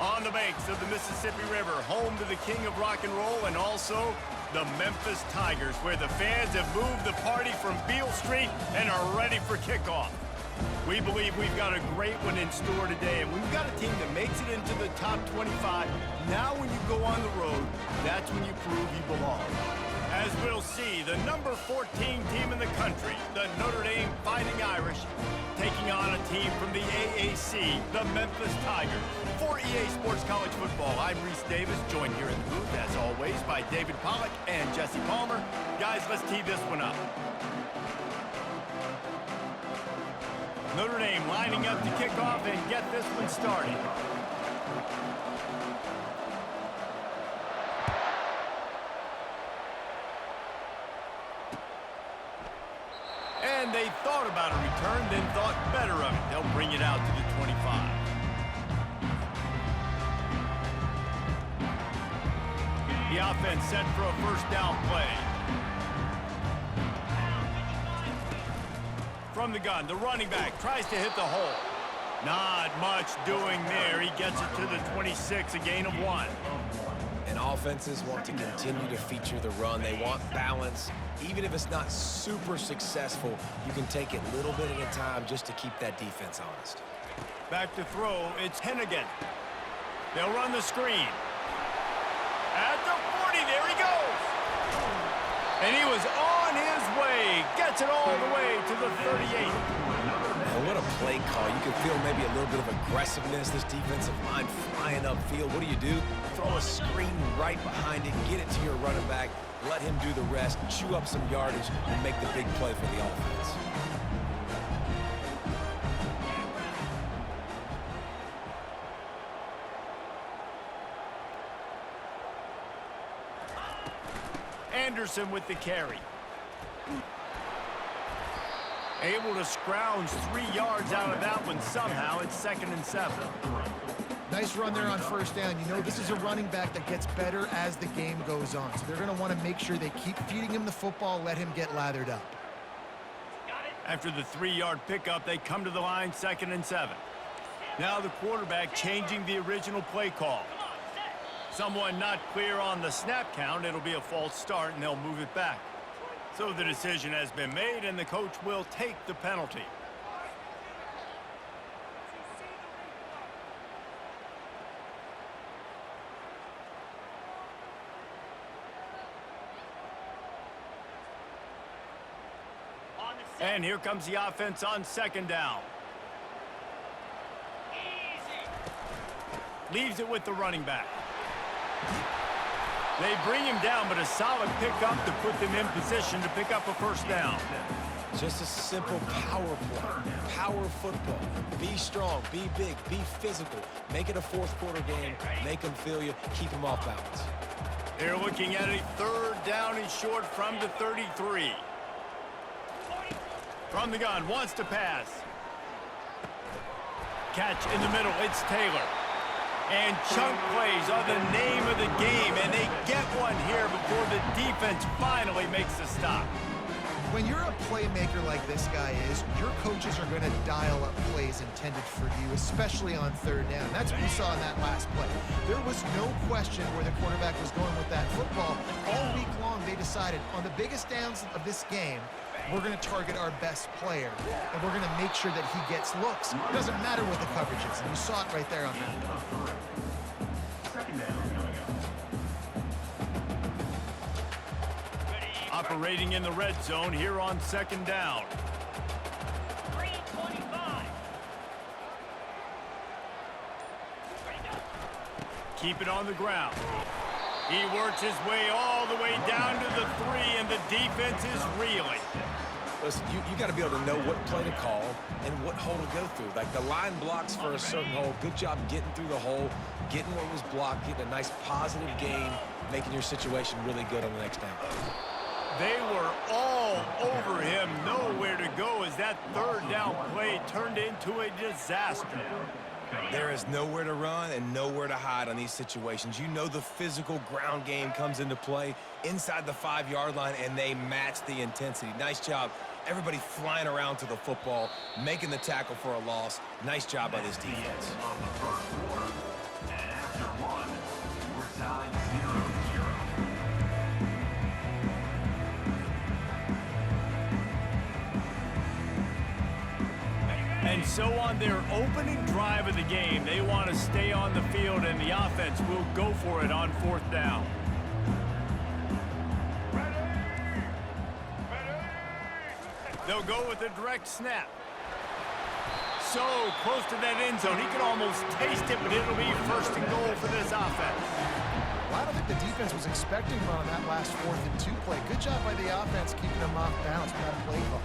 On the banks of the Mississippi River, home to the king of rock and roll and also the Memphis Tigers, where the fans have moved the party from Beale Street and are ready for kickoff. We believe we've got a great one in store today, and we've got a team that makes it into the top 25. Now when you go on the road, that's when you prove you belong. As we'll see, the number 14 team in the country, the Notre Dame Fighting Irish, taking on a team from the AAC, the Memphis Tigers. For EA Sports College Football, I'm Reese Davis, joined here in the booth, as always, by David Pollack and Jesse Palmer. Guys, let's tee this one up. Notre Dame lining up to kick off and get this one started. And they thought about a return, then thought better of it. They'll bring it out to the 25. The offense set for a first down play. From the gun, the running back tries to hit the hole. Not much doing there. He gets it to the 26, a gain of 1. And offenses want to continue to feature the run. They want balance. Even if it's not super successful, you can take it little bit at a time just to keep that defense honest. Back to throw, it's Hennigan. They'll run the screen. At the 40, there he goes. And he was on his way. Gets it all the way to the 38. Man, what a play call. You can feel maybe a little bit of aggressiveness. This defensive line flying upfield. What do? Throw a screen right behind it, get it to your running back, let him do the rest, chew up some yardage, and make the big play for the offense. Anderson with the carry. Able to scrounge 3 yards out of that one somehow. It's 2nd and 7. Nice run there on first down. You know, this is a running back that gets better as the game goes on. So they're going to want to make sure they keep feeding him the football, let him get lathered up. After the 3-yard pickup, they come to the line, 2nd and 7. Now the quarterback changing the original play call. Someone not clear on the snap count. It'll be a false start, and they'll move it back. So the decision has been made, and the coach will take the penalty. And here comes the offense on 2nd down. Leaves it with the running back. They bring him down, but a solid pickup to put them in position to pick up a first down. Just a simple power play, power football. Be strong, be big, be physical. Make it a fourth-quarter game. Make them feel you. Keep them off balance. They're looking at a 3rd down and short from the 33. From the gun, wants to pass. Catch in the middle, it's Taylor. And chunk plays are the name of the game, and they get one here before the defense finally makes a stop. When you're a playmaker like this guy is, your coaches are going to dial up plays intended for you, especially on 3rd down. That's what we saw in that last play. There was no question where the quarterback was going with that football. All week long, they decided on the biggest downs of this game, we're going to target our best player, and we're going to make sure that he gets looks. It doesn't matter what the coverage is, and you saw it right there on that. Operating in the red zone here on 2nd down. 3:25. Keep it on the ground. He works his way all the way down to the 3, and the defense is reeling. Listen, you got to be able to know what play to call and what hole to go through. Like the line blocks for a certain hole. Good job getting through the hole, getting what was blocked, getting a nice positive gain, making your situation really good on the next down. They were all over him, nowhere to go as that 3rd down play turned into a disaster. There is nowhere to run and nowhere to hide on these situations. You know the physical ground game comes into play inside the 5-yard line, and they match the intensity. Nice job. Everybody flying around to the football, making the tackle for a loss. Nice job by this defense. And so on their opening drive of the game, they want to stay on the field, and the offense will go for it on 4th down. They'll go with a direct snap. So close to that end zone, he could almost taste it, but it'll be 1st and goal for this offense. Well, I don't think the defense was expecting one on that last 4th and 2 play. Good job by the offense keeping them off balance with that play call.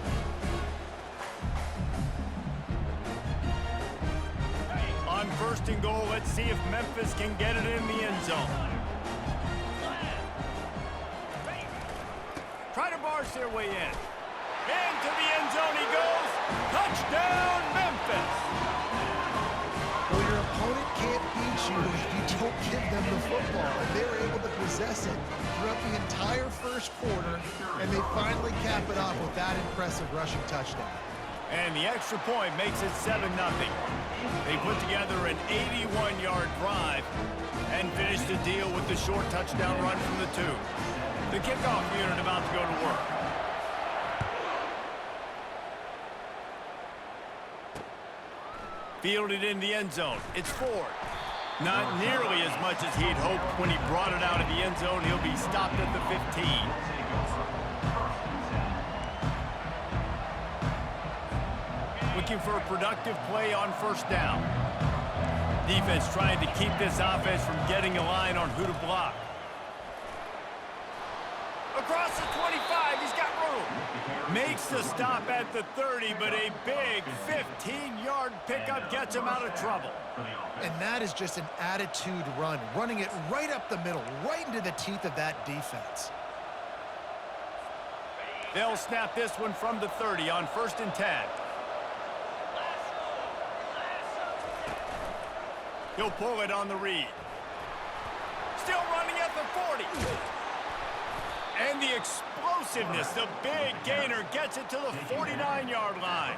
On 1st and goal, let's see if Memphis can get it in the end zone. Try to barge their way in. Into the end zone he goes. Touchdown, Memphis! Well, your opponent can't beat you if you don't give them the football. And they were able to possess it throughout the entire 1st quarter, and they finally cap it off with that impressive rushing touchdown. And the extra point makes it 7-0. They put together an 81-yard drive and finished the deal with the short touchdown run from the 2. The kickoff unit about to go to work. Fielded in the end zone. It's Ford. Not nearly as much as he'd hoped when he brought it out of the end zone. He'll be stopped at the 15. Looking for a productive play on 1st down. Defense trying to keep this offense from getting a line on who to block. Across the 25, he's got room. Makes the stop at the 30, but a big 15-yard pickup gets him out of trouble. And that is just an attitude run, running it right up the middle, right into the teeth of that defense. They'll snap this one from the 30 on 1st and 10. He'll pull it on the read. Still running at the 40. And the explosiveness, the big gainer gets it to the 49-yard line.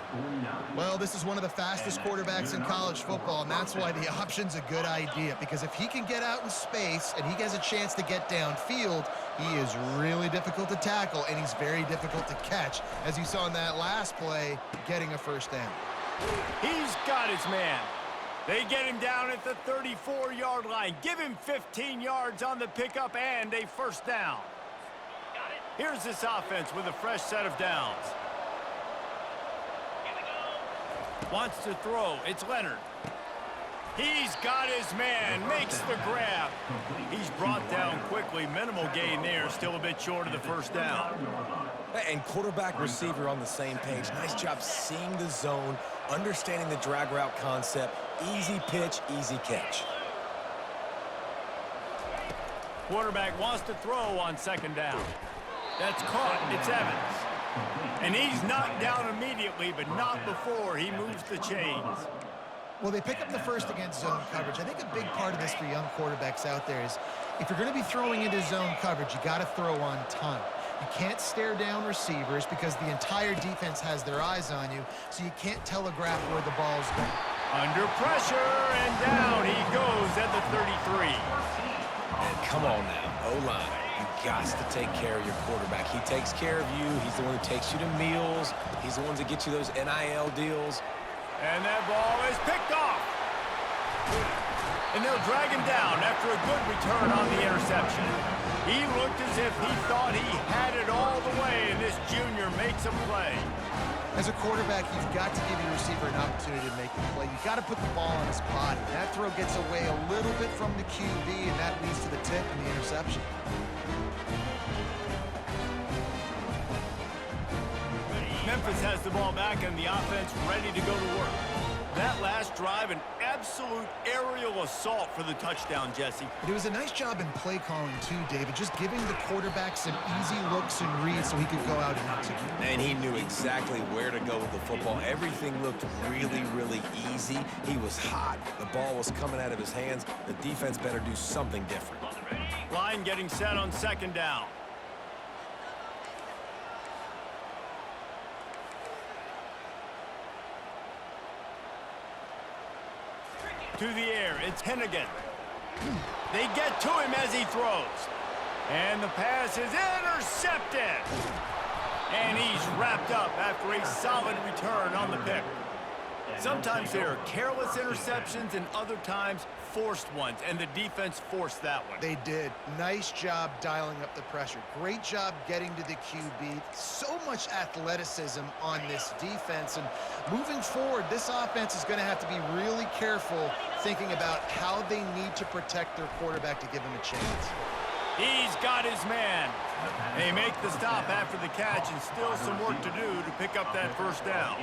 Well, this is one of the fastest quarterbacks in college football, and that's why the option's a good idea, because if he can get out in space and he has a chance to get downfield, he is really difficult to tackle, and he's very difficult to catch, as you saw in that last play, getting a 1st down. He's got his man. They get him down at the 34-yard line. Give him 15 yards on the pickup and a 1st down. Here's this offense with a fresh set of downs. Wants to throw. It's Leonard. He's got his man. Makes the grab. He's brought down quickly. Minimal gain there. Still a bit short of the 1st down. And quarterback receiver on the same page. Nice job seeing the zone, understanding the drag route concept. Easy pitch, easy catch. Quarterback wants to throw on 2nd down. That's caught. It's Evans. And he's knocked down immediately, but not before he moves the chains. Well, they pick up the 1st against zone coverage. I think a big part of this for young quarterbacks out there is if you're going to be throwing into zone coverage, you got to throw on time. You can't stare down receivers because the entire defense has their eyes on you, so you can't telegraph where the ball's going. Under pressure, and down he goes at the 33. And come on now, O-line. You got to take care of your quarterback. He takes care of you. He's the one who takes you to meals. He's the one that gets you those NIL deals. And that ball is picked off. And they'll drag him down after a good return on the interception. He looked as if he thought he had it all the way, and this junior makes a play. As a quarterback, you've got to give your receiver an opportunity to make the play. You've got to put the ball on his body. That throw gets away a little bit from the QB, and that leads to the tip and the interception. Memphis has the ball back and the offense ready to go to work. That last drive, an absolute aerial assault for the touchdown, Jesse. But it was a nice job in play calling too, David, just giving the quarterback some easy looks and reads so he could go out and execute. And he knew exactly where to go with the football. Everything looked really, really easy. He was hot. The ball was coming out of his hands. The defense better do something different. Line getting set on 2nd down. To the air, it's Hennigan. They get to him as he throws. And the pass is intercepted. And he's wrapped up after a solid return on the pick. Sometimes there are careless interceptions and other times forced ones, and the defense forced that one. They did. Nice job dialing up the pressure. Great job getting to the QB. So much athleticism on this defense. And moving forward, this offense is going to have to be really careful thinking about how they need to protect their quarterback to give him a chance. He's got his man. They make the stop after the catch, and still some work to do to pick up that first down.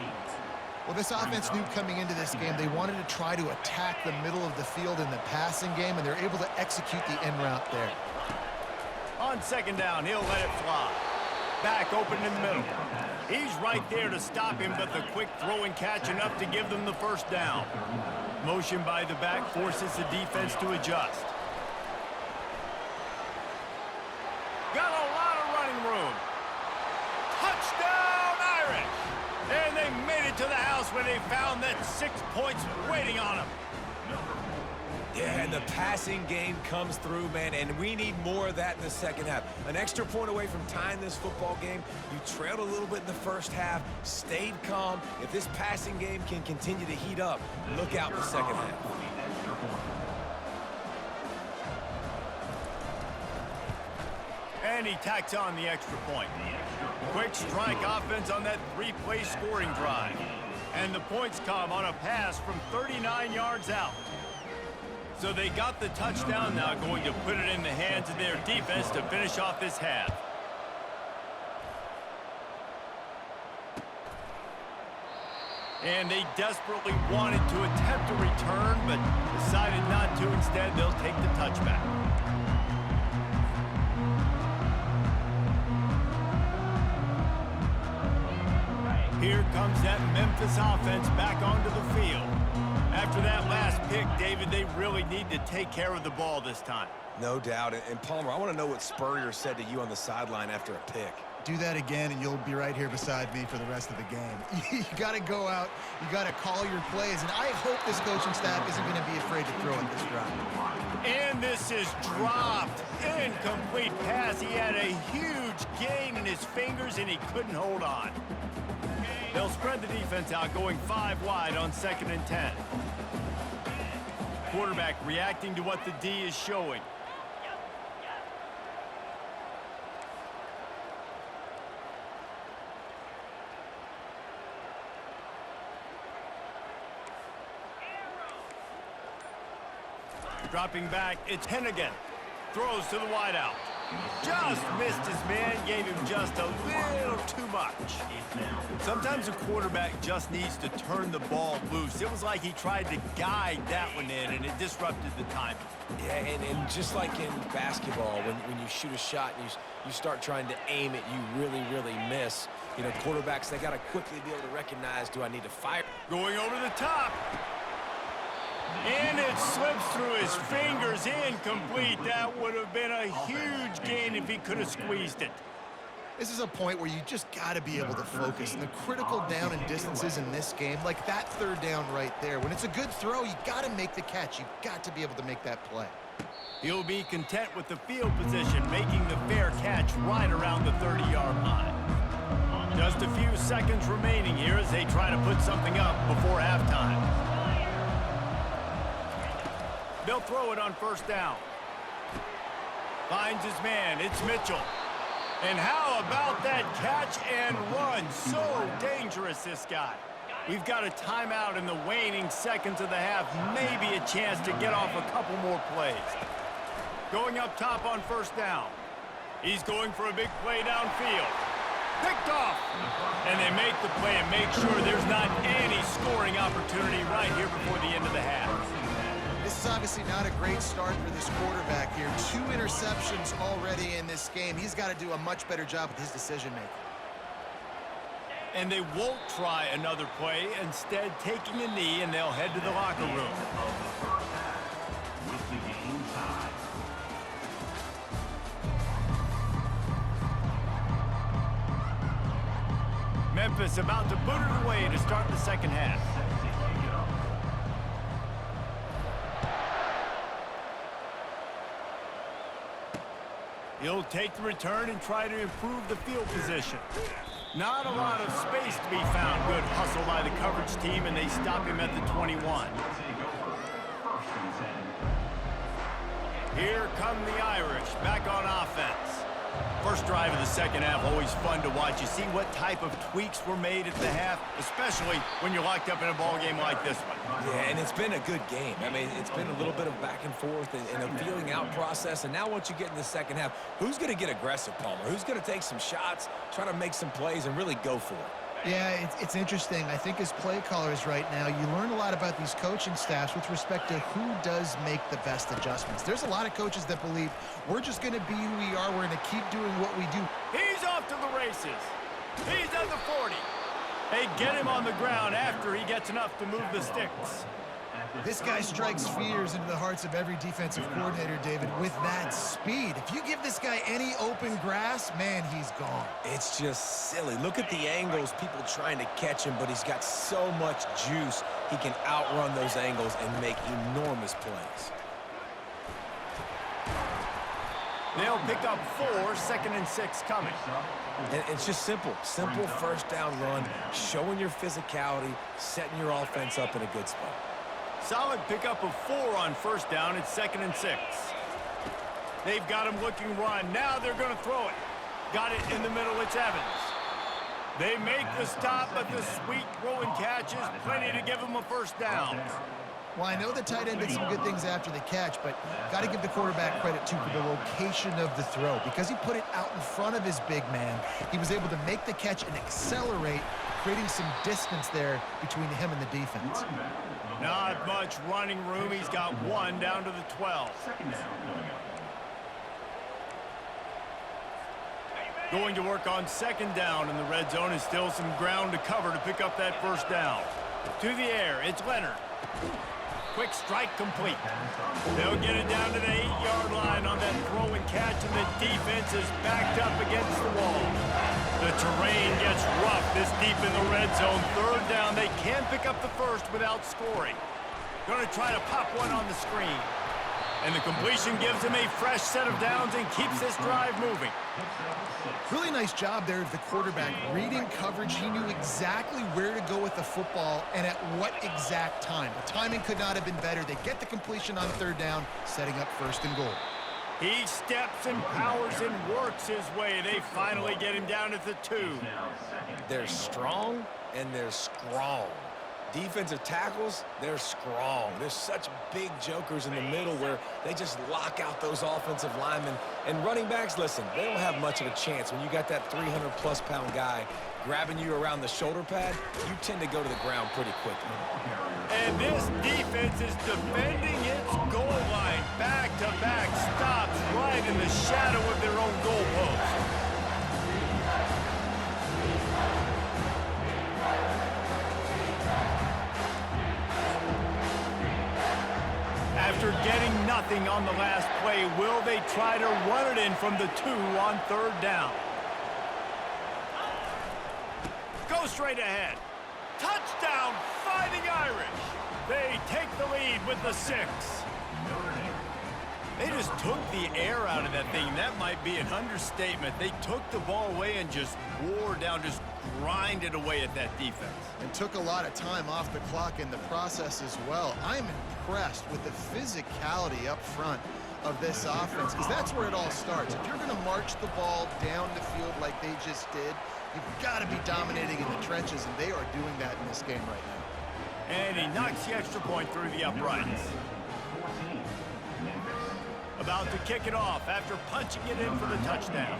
Well, this offense knew coming into this game they wanted to try to attack the middle of the field in the passing game, and they're able to execute the end route there. On second down, he'll let it fly. Back open in the middle. He's right there to stop him, but the quick throw and catch enough to give them the first down. Motion by the back forces the defense to adjust. Got a lot of running room. Touchdown, Irish! And they made it to the house when they found that 6 points waiting on them. Yeah, and the passing game comes through, man, and we need more of that in the second half. An extra point away from tying this football game. You trailed a little bit in the first half, stayed calm. If this passing game can continue to heat up, look out in the second half. And he tacks on the extra point. Quick strike offense on that three-play scoring drive. And the points come on a pass from 39 yards out. So they got the touchdown, now going to put it in the hands of their defense to finish off this half. And they desperately wanted to attempt a return, but decided not to. Instead, they'll take the touchback. Here comes that Memphis offense back onto the field. After that last pick, David, they really need to take care of the ball this time. No doubt. And Palmer, I want to know what Spurrier said to you on the sideline after a pick. Do that again, and you'll be right here beside me for the rest of the game. You got to go out. You got to call your plays, and I hope this coaching staff isn't going to be afraid to throw at this drive. And this is dropped. Incomplete pass. He had a huge gain in his fingers, and he couldn't hold on. They'll spread the defense out, going 5 wide on 2nd and 10. Quarterback reacting to what the D is showing. Dropping back, it's Hennigan. Throws to the wideout. Just missed his man, gave him just a little too much. Sometimes a quarterback just needs to turn the ball loose. It was like he tried to guide that one in, and it disrupted the timing. Yeah, and just like in basketball, when you shoot a shot and you start trying to aim it, you really, really miss. You know, quarterbacks, they got to quickly be able to recognize, do I need to fire? Going over the top. And it slips through his fingers, incomplete. That would have been a huge gain if he could have squeezed it. This is a point where you just got to be able to focus. And the critical down and distances in this game, like that 3rd down right there, when it's a good throw, you got to make the catch. You've got to be able to make that play. He'll be content with the field position, making the fair catch right around the 30-yard line. Just a few seconds remaining here as they try to put something up before halftime. They'll throw it on 1st down. Finds his man. It's Mitchell. And how about that catch and run? So dangerous, this guy. We've got a timeout in the waning seconds of the half. Maybe a chance to get off a couple more plays. Going up top on 1st down. He's going for a big play downfield. Picked off. And they make the play and make sure there's not any scoring opportunity right here before the end of the half. This is obviously not a great start for this quarterback here. 2 interceptions already in this game. He's got to do a much better job with his decision-making. And they won't try another play, instead taking a knee, and they'll head to the locker room. Memphis about to boot it away to start the second half. He'll take the return and try to improve the field position. Not a lot of space to be found. Good hustle by the coverage team, and they stop him at the 21. Here come the Irish, back on offense. First drive of the second half, always fun to watch. You see what type of tweaks were made at the half, especially when you're locked up in a ball game like this one. Yeah, and it's been a good game. I mean, it's been a little bit of back and forth and a feeling out process. And now once you get in the second half, who's going to get aggressive, Palmer? Who's going to take some shots, try to make some plays, and really go for it? Yeah, it's interesting. I think as play callers right now, you learn a lot about these coaching staffs with respect to who does make the best adjustments. There's a lot of coaches that believe we're just going to be who we are. We're going to keep doing what we do. He's off to the races. He's at the 40. They get him on the ground after he gets enough to move the sticks. This guy strikes fears into the hearts of every defensive coordinator, David, with that speed. If you give this guy any open grass, man, he's gone. It's just silly. Look at the angles, people trying to catch him, but he's got so much juice. He can outrun those angles and make enormous plays. They'll pick up 4, 2nd and 6 coming. And it's just simple first down run, showing your physicality, setting your offense up in a good spot. Solid pickup of 4 on first down. It's 2nd and 6. They've got him looking run. Now they're going to throw it. Got it in the middle. It's Evans. They make the stop, but the sweet throw and catch is plenty to give them a first down. Well, I know the tight end did some good things after the catch, but got to give the quarterback credit, too, for the location of the throw. Because he put it out in front of his big man, he was able to make the catch and accelerate, creating some distance there between him and the defense. Not much running room. He's got 1 down to the 12. Going to work on 2nd down in the red zone, is still some ground to cover to pick up that first down. To the air, it's Leonard. Quick strike complete. They'll get it down to the 8-yard line on that throw and catch, and the defense is backed up against the wall. The terrain gets rough this deep in the red zone. 3rd down, they can pick up the first without scoring. Going to try to pop one on the screen. And the completion gives him a fresh set of downs and keeps this drive moving. Really nice job there of the quarterback. Reading coverage, he knew exactly where to go with the football and at what exact time. The timing could not have been better. They get the completion on 3rd down, setting up 1st and goal. He steps and powers and works his way. They finally get him down at the 2. They're strong and they're strong. Defensive tackles, they're strong. There's such big jokers in the middle where they just lock out those offensive linemen. And running backs, listen, they don't have much of a chance. When you got that 300-plus pound guy grabbing you around the shoulder pad, you tend to go to the ground pretty quickly. And this defense is defending its goal line. Back-to-back stops right in the shadow of their own goalpost. After getting nothing on the last play, will they try to run it in from the 2 on 3rd down? Go straight ahead. Touchdown, Fighting Irish. They take the lead with the 6. They just took the air out of that thing. That might be an understatement. They took the ball away and just wore down, just grinded away at that defense. And took a lot of time off the clock in the process as well. I'm impressed with the physicality up front of this offense, because that's where it all starts. If you're going to march the ball down the field like they just did, you've got to be dominating in the trenches, and they are doing that in this game right now. And he knocks the extra point through the uprights. About to kick it off after punching it in for the touchdown.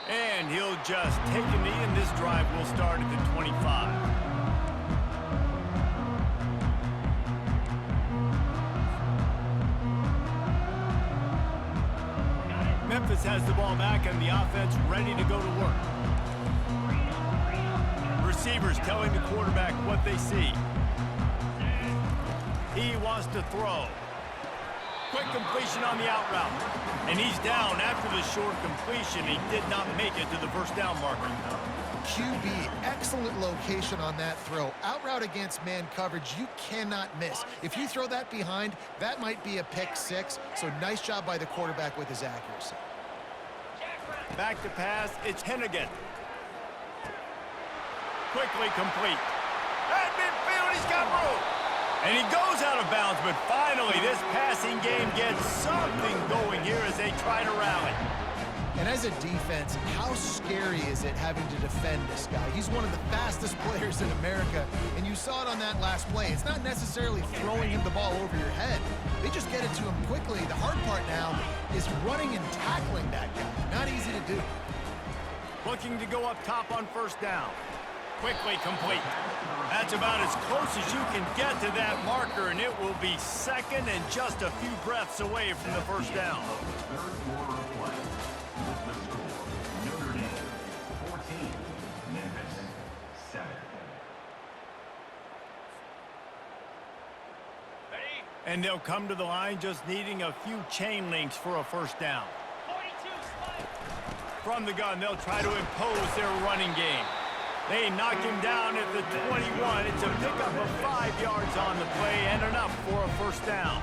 And he'll just take a knee, and this drive will start at the 25. Memphis has the ball back and the offense ready to go to work. Receivers telling the quarterback what they see. He wants to throw. Quick completion on the out route. And he's down after the short completion. He did not make it to the first down marker. QB, excellent location on that throw. Out route against man coverage, you cannot miss. If you throw that behind, that might be a pick six. So nice job by the quarterback with his accuracy. Back to pass, it's Hennigan. Quickly complete. At midfield, he's got room. And he goes out of bounds, but finally this passing game gets something going here as they try to rally. And as a defense, how scary is it having to defend this guy? He's one of the fastest players in America, and you saw it on that last play. It's not necessarily throwing him the ball over your head. They just get it to him quickly. The hard part now is running and tackling that guy. Not easy to do. Looking to go up top on first down. Quickly complete. That's about as close as you can get to that marker, and it will be second and just a few breaths away from the first down. And they'll come to the line just needing a few chain links for a first down. From the gun, they'll try to impose their running game. They knock him down at the 21. It's a pickup of 5 yards on the play and enough for a first down.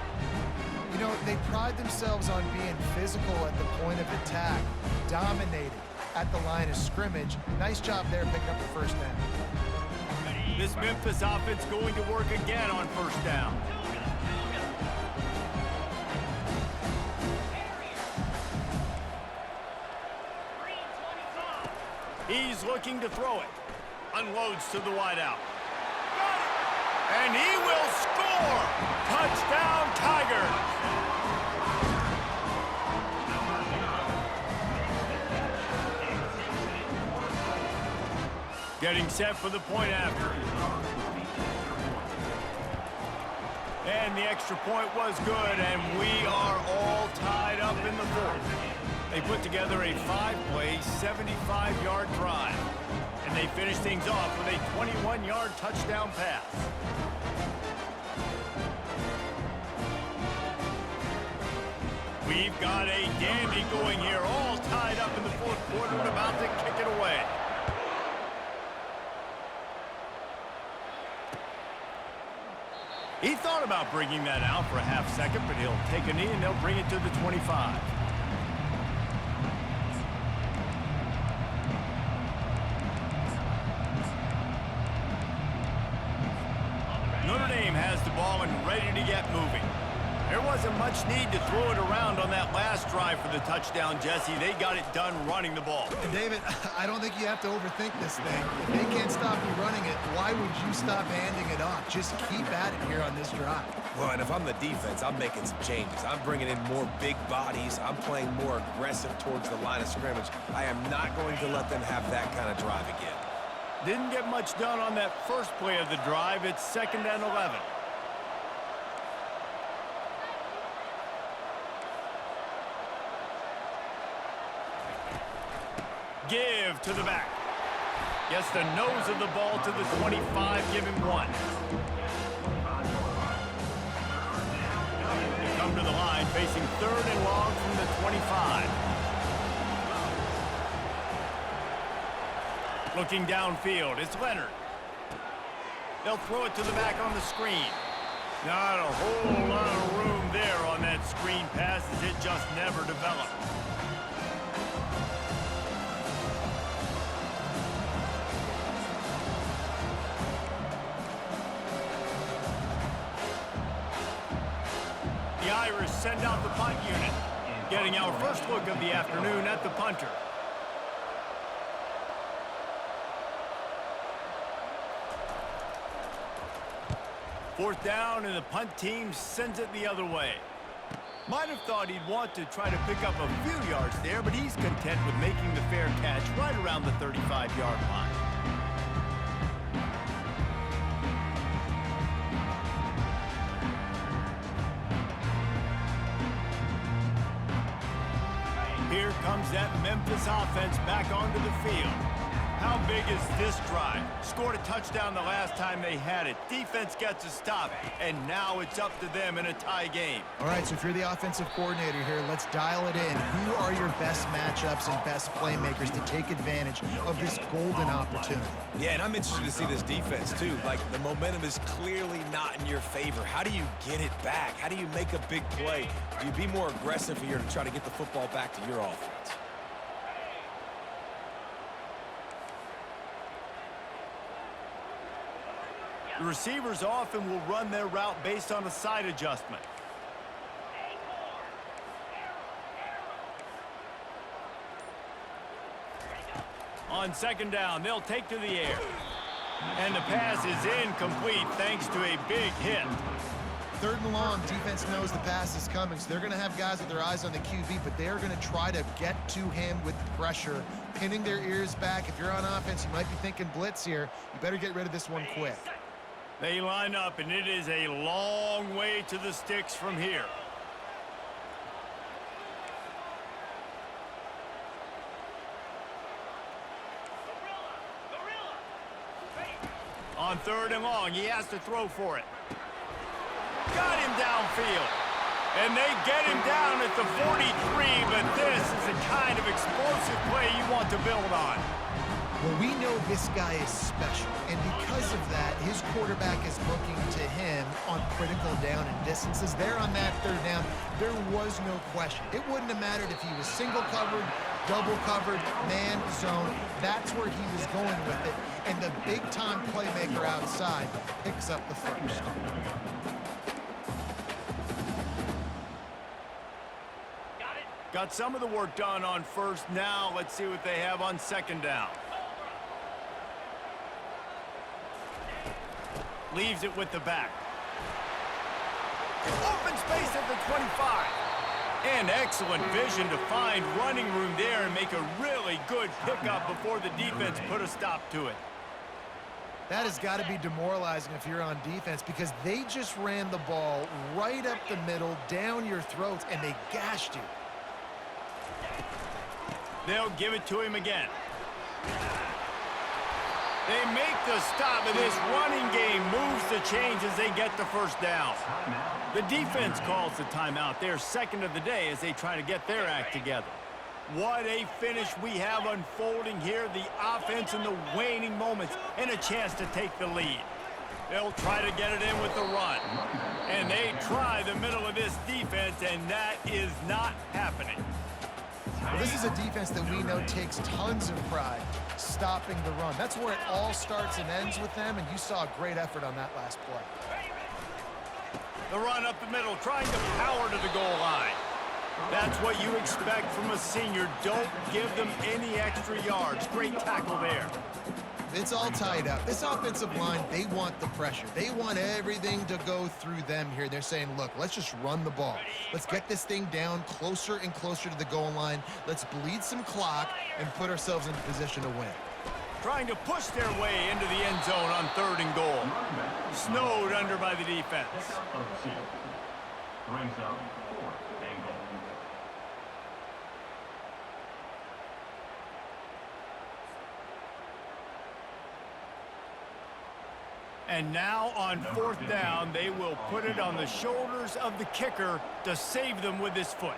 You know, they pride themselves on being physical at the point of attack, dominating at the line of scrimmage. Nice job there picking up the first down. This Memphis offense going to work again on first down. He's looking to throw it. Unloads to the wideout. And he will score! Touchdown, Tigers! Getting set for the point after. And the extra point was good, and we are all tied up in the fourth. They put together a 5-play, 75-yard drive. And they finish things off with a 21-yard touchdown pass. We've got a dandy going here, all tied up in the fourth quarter and about to kick it away. He thought about bringing that out for a half second, but he'll take a knee and they'll bring it to the 25. Notre Dame has the ball and ready to get moving. There wasn't much need to throw it around on that last drive for the touchdown, Jesse. They got it done running the ball. And David, I don't think you have to overthink this thing. If they can't stop you running it, why would you stop handing it off? Just keep at it here on this drive. Well, and if I'm the defense, I'm making some changes. I'm bringing in more big bodies. I'm playing more aggressive towards the line of scrimmage. I am not going to let them have that kind of drive again. Didn't get much done on that first play of the drive. It's 2nd and 11. Give to the back. Gets the nose of the ball to the 25, give him 1. They come to the line, facing 3rd and long from the 25. Looking downfield, it's Leonard. They'll throw it to the back on the screen. Not a whole lot of room there on that screen pass as it just never developed. The Irish send out the punt unit, getting our first look of the afternoon at the punter. Fourth down, and the punt team sends it the other way. Might have thought he'd want to try to pick up a few yards there, but he's content with making the fair catch right around the 35-yard line. Here comes that Memphis offense back onto the field. How big is this drive? Scored a touchdown the last time they had it. Defense gets a stop, and now it's up to them in a tie game. All right, so if you're the offensive coordinator here, let's dial it in. Who are your best matchups and best playmakers to take advantage of this golden opportunity? Yeah, and I'm interested to see this defense, too. Like, the momentum is clearly not in your favor. How do you get it back? How do you make a big play? Do you be more aggressive here to try to get the football back to your offense? The receivers often will run their route based on a side adjustment. On second down, they'll take to the air. And the pass is incomplete thanks to a big hit. Third and long, defense knows the pass is coming, so they're going to have guys with their eyes on the QB, but they're going to try to get to him with pressure, pinning their ears back. If you're on offense, you might be thinking blitz here. You better get rid of this one quick. They line up, and it is a long way to the sticks from here. On third and long, he has to throw for it. Got him downfield. And they get him down at the 43, but this is the kind of explosive play you want to build on. Well, we know this guy is special, and because of that, his quarterback is looking to him on critical down and distances. There on that third down, there was no question. It wouldn't have mattered if he was single covered, double covered, man, zone. That's where he was going with it, and the big-time playmaker outside picks up the first. Got some of the work done on first. Now let's see what they have on second down. Leaves it with the back. Open space at the 25. And excellent vision to find running room there and make a really good pickup before the defense put a stop to it. That has got to be demoralizing if you're on defense because they just ran the ball right up the middle, down your throats, and they gashed you. They'll give it to him again. They make the stop, and this running game moves the chains as they get the first down. The defense calls the timeout. They're second of the day as they try to get their act together. What a finish we have unfolding here. The offense in the waning moments and a chance to take the lead. They'll try to get it in with the run. And they try the middle of this defense, and that is not happening. Well, this is a defense that we know takes tons of pride stopping the run. That's where it all starts and ends with them, and you saw a great effort on that last play. The run up the middle, trying to power to the goal line. That's what you expect from a senior. Don't give them any extra yards. Great tackle there. It's all tied up. This offensive line, they want the pressure. They want everything to go through them here. They're saying, look, let's just run the ball. Let's get this thing down closer and closer to the goal line. Let's bleed some clock and put ourselves into position to win. Trying to push their way into the end zone on third and goal. Snowed under by the defense. And now on fourth down, they will put it on the shoulders of the kicker to save them with his foot.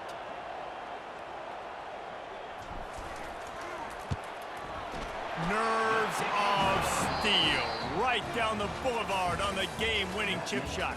Nerves of steel right down the boulevard on the game-winning chip shot.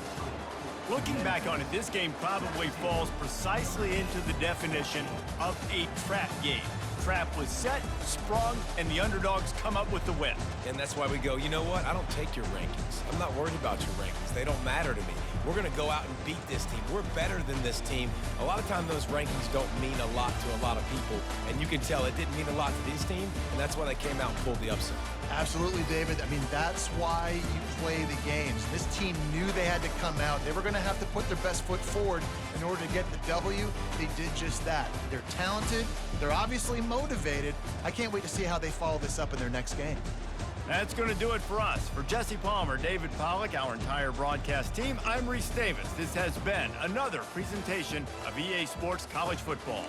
Looking back on it, this game probably falls precisely into the definition of a trap game. Trap was set, sprung, and the underdogs come up with the win. And that's why we go, you know what? I don't take your rankings. I'm not worried about your rankings. They don't matter to me. We're going to go out and beat this team. We're better than this team. A lot of times those rankings don't mean a lot to a lot of people, and you can tell it didn't mean a lot to this team, and that's why they came out and pulled the upset. Absolutely, David. I mean, that's why you play the games. This team knew they had to come out. They were going to have to put their best foot forward in order to get the W. They did just that. They're talented. They're obviously motivated. I can't wait to see how they follow this up in their next game. That's going to do it for us. For Jesse Palmer, David Pollack, our entire broadcast team, I'm Reese Davis. This has been another presentation of EA Sports College Football.